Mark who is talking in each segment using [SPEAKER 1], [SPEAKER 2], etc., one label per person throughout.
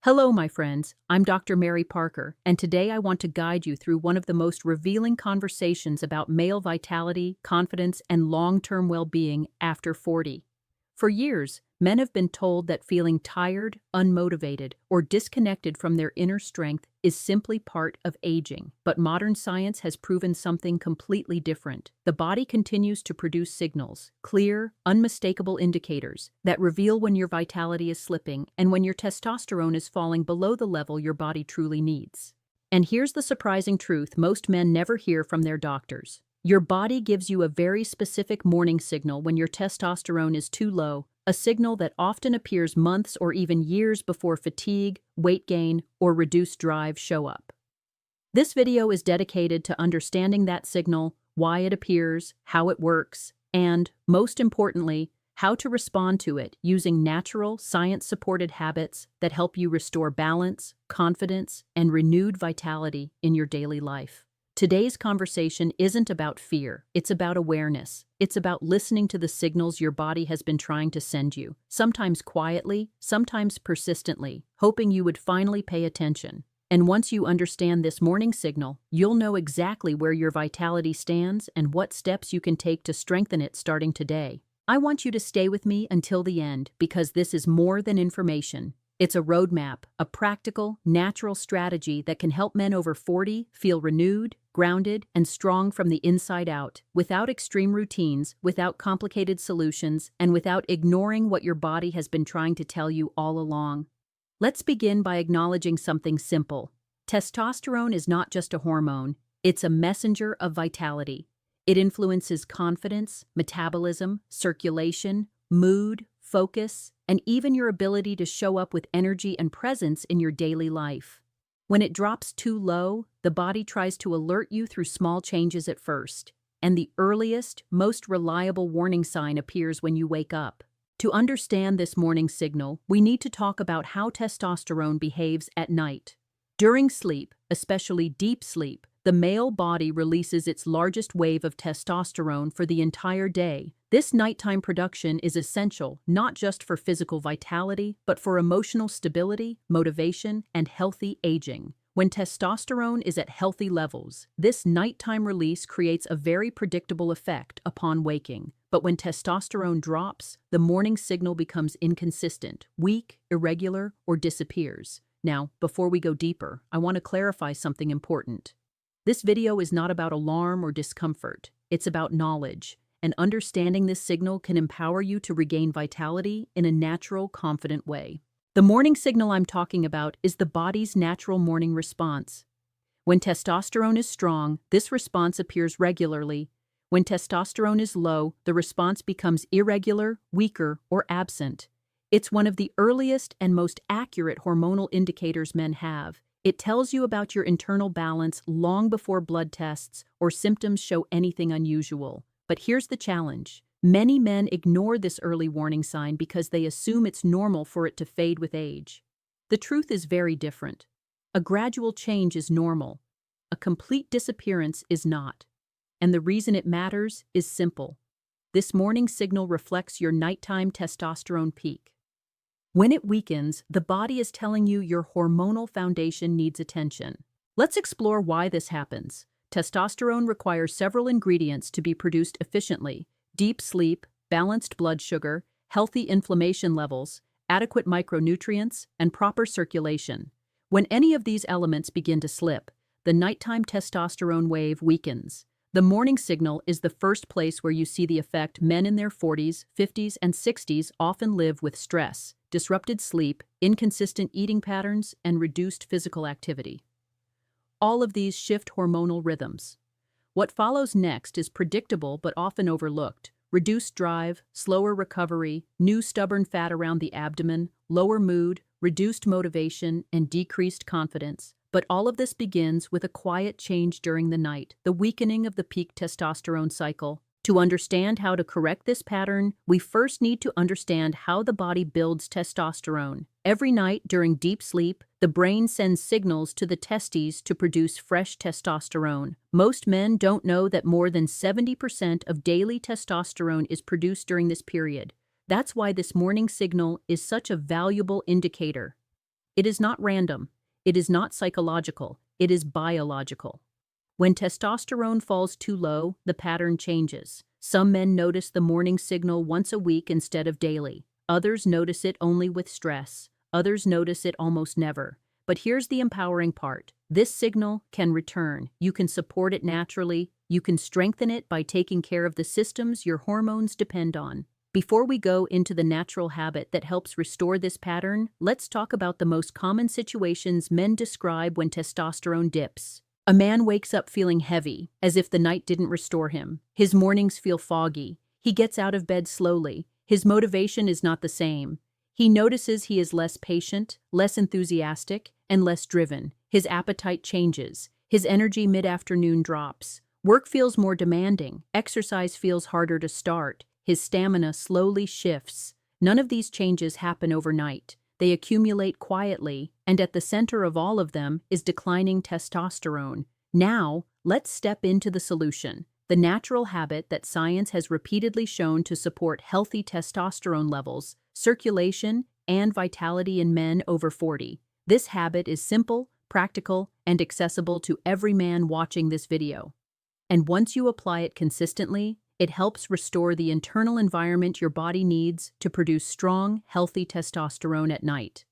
[SPEAKER 1] Hello, my friends. I'm Dr. Mary Parker, and today I want to guide you through one of the most revealing conversations about male vitality, confidence, and long-term well-being after 40. For years, men have been told that feeling tired, unmotivated, or disconnected from their inner strength is simply part of aging. But modern science has proven something completely different. The body continues to produce signals, clear, unmistakable indicators, that reveal when your vitality is slipping and when your testosterone is falling below the level your body truly needs. And here's the surprising truth most men never hear from their doctors. Your body gives you a very specific warning signal when your testosterone is too low, a signal that often appears months or even years before fatigue, weight gain, or reduced drive show up. This video is dedicated to understanding that signal, why it appears, how it works, and, most importantly, how to respond to it using natural, science-supported habits that help you restore balance, confidence, and renewed vitality in your daily life. Today's conversation isn't about fear, it's about awareness. It's about listening to the signals your body has been trying to send you, sometimes quietly, sometimes persistently, hoping you would finally pay attention. And once you understand this morning signal, you'll know exactly where your vitality stands and what steps you can take to strengthen it starting today. I want you to stay with me until the end because this is more than information. It's a roadmap, a practical, natural strategy that can help men over 40 feel renewed, grounded, and strong from the inside out, without extreme routines, without complicated solutions, and without ignoring what your body has been trying to tell you all along. Let's begin by acknowledging something simple. Testosterone is not just a hormone, it's a messenger of vitality. It influences confidence, metabolism, circulation, mood, focus, and even your ability to show up with energy and presence in your daily life. When it drops too low, the body tries to alert you through small changes at first, and the earliest, most reliable warning sign appears when you wake up. To understand this morning signal, we need to talk about how testosterone behaves at night. During sleep, especially deep sleep, the male body releases its largest wave of testosterone for the entire day. This nighttime production is essential not just for physical vitality, but for emotional stability, motivation, and healthy aging. When testosterone is at healthy levels, this nighttime release creates a very predictable effect upon waking. But when testosterone drops, the morning signal becomes inconsistent, weak, irregular, or disappears. Now, before we go deeper, I want to clarify something important. This video is not about alarm or discomfort. It's about knowledge, and understanding this signal can empower you to regain vitality in a natural, confident way. The morning signal I'm talking about is the body's natural morning response. When testosterone is strong, this response appears regularly. When testosterone is low, the response becomes irregular, weaker, or absent. It's one of the earliest and most accurate hormonal indicators men have. It tells you about your internal balance long before blood tests or symptoms show anything unusual. But here's the challenge. Many men ignore this early warning sign because they assume it's normal for it to fade with age. The truth is very different. A gradual change is normal. A complete disappearance is not. And the reason it matters is simple. This morning signal reflects your nighttime testosterone peak. When it weakens, the body is telling you your hormonal foundation needs attention. Let's explore why this happens. Testosterone requires several ingredients to be produced efficiently: deep sleep, balanced blood sugar, healthy inflammation levels, adequate micronutrients, and proper circulation. When any of these elements begin to slip, the nighttime testosterone wave weakens. The morning signal is the first place where you see the effect men in their 40s, 50s, and 60s often live with: stress, disrupted sleep, inconsistent eating patterns, and reduced physical activity. All of these shift hormonal rhythms. What follows next is predictable but often overlooked: reduced drive, slower recovery, new stubborn fat around the abdomen, lower mood, reduced motivation, and decreased confidence. But all of this begins with a quiet change during the night, the weakening of the peak testosterone cycle. To understand how to correct this pattern, we first need to understand how the body builds testosterone. Every night during deep sleep, the brain sends signals to the testes to produce fresh testosterone. Most men don't know that more than 70% of daily testosterone is produced during this period. That's why this morning signal is such a valuable indicator. It is not random. It is not psychological. It is biological. When testosterone falls too low, the pattern changes. Some men notice the morning signal once a week instead of daily. Others notice it only with stress. Others notice it almost never. But here's the empowering part. This signal can return. You can support it naturally. You can strengthen it by taking care of the systems your hormones depend on. Before we go into the natural habit that helps restore this pattern, let's talk about the most common situations men describe when testosterone dips. A man wakes up feeling heavy, as if the night didn't restore him. His mornings feel foggy. He gets out of bed slowly. His motivation is not the same. He notices he is less patient, less enthusiastic, and less driven. His appetite changes. His energy mid-afternoon drops. Work feels more demanding. Exercise feels harder to start. His stamina slowly shifts. None of these changes happen overnight. They accumulate quietly, and at the center of all of them is declining testosterone. Now, let's step into the solution, the natural habit that science has repeatedly shown to support healthy testosterone levels, circulation, and vitality in men over 40. This habit is simple, practical, and accessible to every man watching this video. And once you apply it consistently, it helps restore the internal environment your body needs to produce strong, healthy testosterone at night.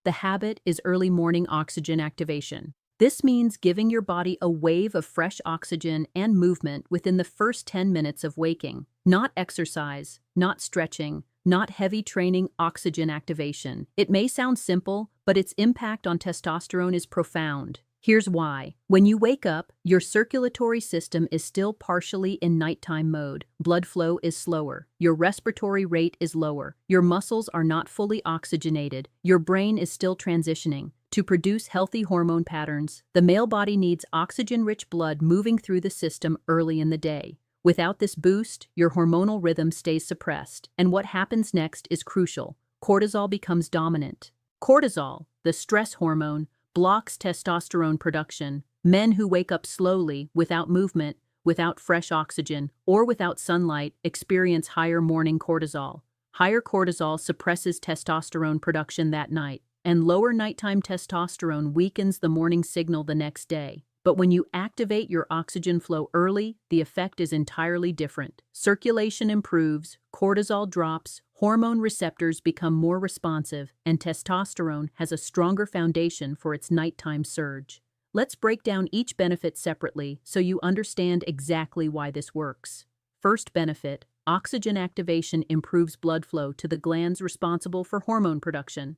[SPEAKER 1] The habit is early morning oxygen activation. This means giving your body a wave of fresh oxygen and movement within the first 10 minutes of waking. Not exercise, not stretching, not heavy training, oxygen activation. It may sound simple, but its impact on testosterone is profound. Here's why. When you wake up, your circulatory system is still partially in nighttime mode. Blood flow is slower. Your respiratory rate is lower. Your muscles are not fully oxygenated. Your brain is still transitioning. To produce healthy hormone patterns, the male body needs oxygen-rich blood moving through the system early in the day. Without this boost, your hormonal rhythm stays suppressed, and what happens next is crucial. Cortisol becomes dominant. Cortisol, the stress hormone, blocks testosterone production. Men who wake up slowly, without movement, without fresh oxygen, or without sunlight experience higher morning cortisol. Higher cortisol suppresses testosterone production that night, and lower nighttime testosterone weakens the morning signal the next day. But when you activate your oxygen flow early, the effect is entirely different. Circulation improves, cortisol drops, hormone receptors become more responsive, and testosterone has a stronger foundation for its nighttime surge. Let's break down each benefit separately so you understand exactly why this works. First benefit, oxygen activation improves blood flow to the glands responsible for hormone production.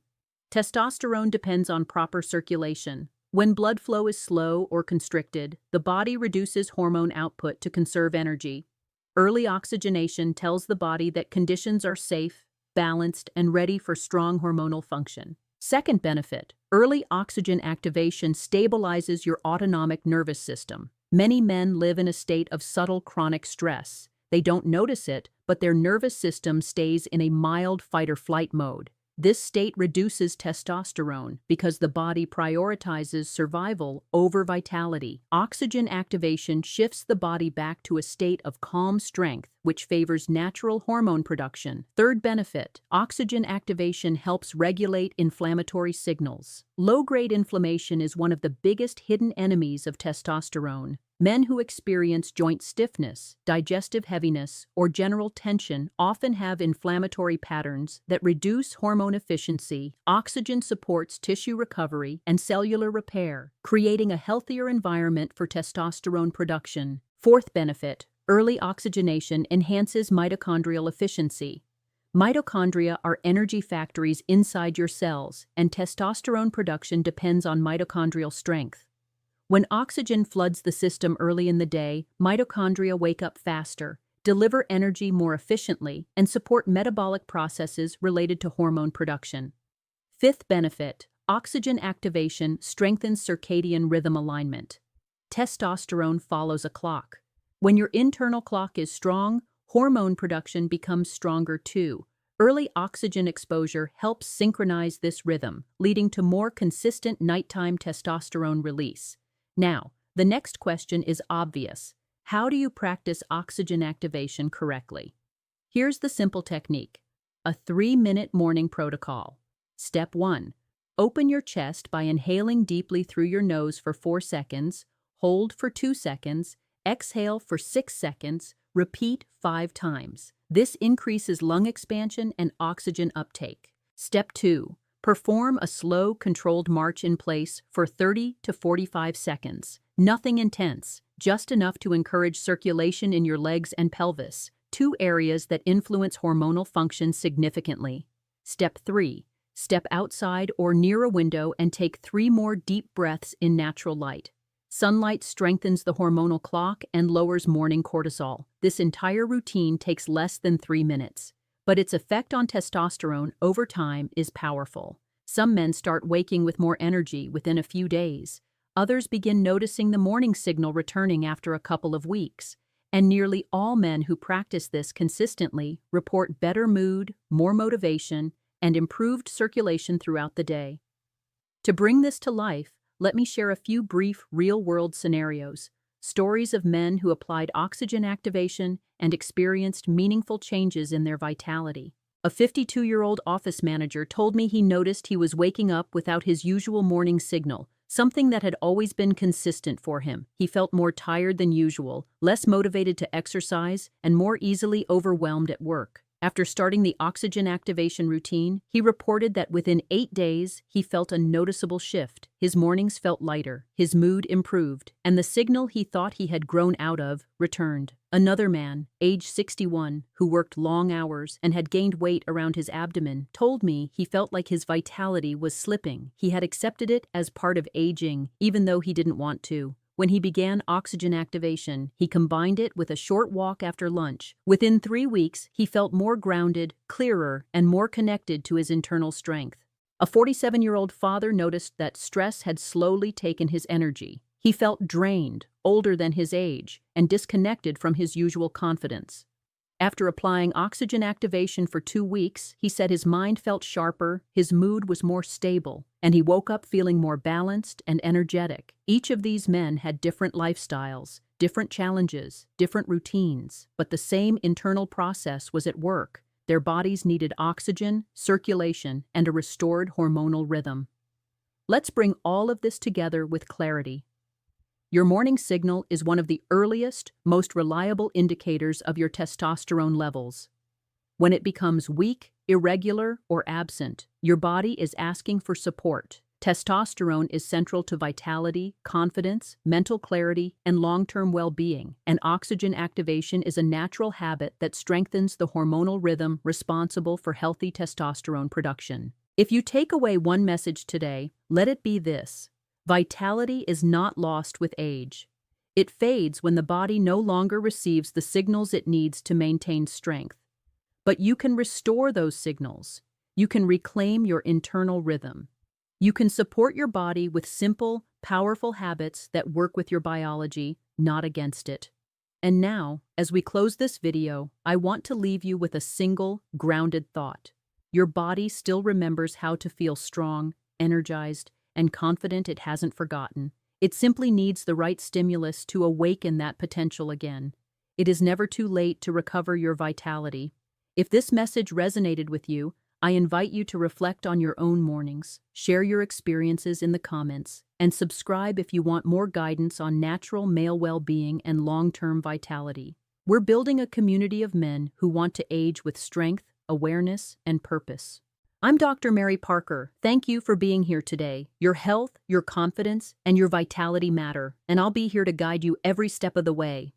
[SPEAKER 1] Testosterone depends on proper circulation. When blood flow is slow or constricted, the body reduces hormone output to conserve energy. Early oxygenation tells the body that conditions are safe, balanced, and ready for strong hormonal function. Second benefit, early oxygen activation stabilizes your autonomic nervous system. Many men live in a state of subtle chronic stress. They don't notice it, but their nervous system stays in a mild fight-or-flight mode. This state reduces testosterone because the body prioritizes survival over vitality. Oxygen activation shifts the body back to a state of calm strength, which favors natural hormone production. Third benefit, oxygen activation helps regulate inflammatory signals. Low-grade inflammation is one of the biggest hidden enemies of testosterone. Men who experience joint stiffness, digestive heaviness, or general tension often have inflammatory patterns that reduce hormone efficiency. Oxygen supports tissue recovery and cellular repair, creating a healthier environment for testosterone production. Fourth benefit, early oxygenation enhances mitochondrial efficiency. Mitochondria are energy factories inside your cells, and testosterone production depends on mitochondrial strength. When oxygen floods the system early in the day, mitochondria wake up faster, deliver energy more efficiently, and support metabolic processes related to hormone production. Fifth benefit, oxygen activation strengthens circadian rhythm alignment. Testosterone follows a clock. When your internal clock is strong, hormone production becomes stronger too. Early oxygen exposure helps synchronize this rhythm, leading to more consistent nighttime testosterone release. Now, the next question is obvious. How do you practice oxygen activation correctly? Here's the simple technique. A 3-minute morning protocol. Step 1. Open your chest by inhaling deeply through your nose for 4 seconds, hold for 2 seconds, exhale for 6 seconds, repeat 5 times. This increases lung expansion and oxygen uptake. Step 2. Perform a slow, controlled march in place for 30 to 45 seconds. Nothing intense, just enough to encourage circulation in your legs and pelvis, 2 areas that influence hormonal function significantly. Step 3. Step outside or near a window and take 3 more deep breaths in natural light. Sunlight strengthens the hormonal clock and lowers morning cortisol. This entire routine takes less than 3 minutes. But its effect on testosterone over time is powerful. Some men start waking with more energy within a few days. Others begin noticing the morning signal returning after a couple of weeks. And nearly all men who practice this consistently report better mood, more motivation, and improved circulation throughout the day. To bring this to life, let me share a few brief, real-world scenarios, stories of men who applied oxygen activation and experienced meaningful changes in their vitality. A 52-year-old office manager told me he noticed he was waking up without his usual morning signal, something that had always been consistent for him. He felt more tired than usual, less motivated to exercise, and more easily overwhelmed at work. After starting the oxygen activation routine, he reported that within 8 days, he felt a noticeable shift. His mornings felt lighter, his mood improved, and the signal he thought he had grown out of returned. Another man, age 61, who worked long hours and had gained weight around his abdomen, told me he felt like his vitality was slipping. He had accepted it as part of aging, even though he didn't want to. When he began oxygen activation, he combined it with a short walk after lunch. Within 3 weeks, he felt more grounded, clearer, and more connected to his internal strength. A 47-year-old father noticed that stress had slowly taken his energy. He felt drained, older than his age, and disconnected from his usual confidence. After applying oxygen activation for 2 weeks, he said his mind felt sharper, his mood was more stable, and he woke up feeling more balanced and energetic. Each of these men had different lifestyles, different challenges, different routines, but the same internal process was at work. Their bodies needed oxygen, circulation, and a restored hormonal rhythm. Let's bring all of this together with clarity. Your morning signal is one of the earliest, most reliable indicators of your testosterone levels. When it becomes weak, irregular, or absent, your body is asking for support. Testosterone is central to vitality, confidence, mental clarity, and long-term well-being, and oxygen activation is a natural habit that strengthens the hormonal rhythm responsible for healthy testosterone production. If you take away one message today, let it be this: vitality is not lost with age. It fades when the body no longer receives the signals it needs to maintain strength. But you can restore those signals. You can reclaim your internal rhythm. You can support your body with simple, powerful habits that work with your biology, not against it. And now, as we close this video, I want to leave you with a single, grounded thought. Your body still remembers how to feel strong, energized, and confident. It hasn't forgotten. It simply needs the right stimulus to awaken that potential again. It is never too late to recover your vitality. If this message resonated with you, I invite you to reflect on your own mornings, share your experiences in the comments, and subscribe if you want more guidance on natural male well-being and long-term vitality. We're building a community of men who want to age with strength, awareness, and purpose. I'm Dr. Mary Parker. Thank you for being here today. Your health, your confidence, and your vitality matter, and I'll be here to guide you every step of the way.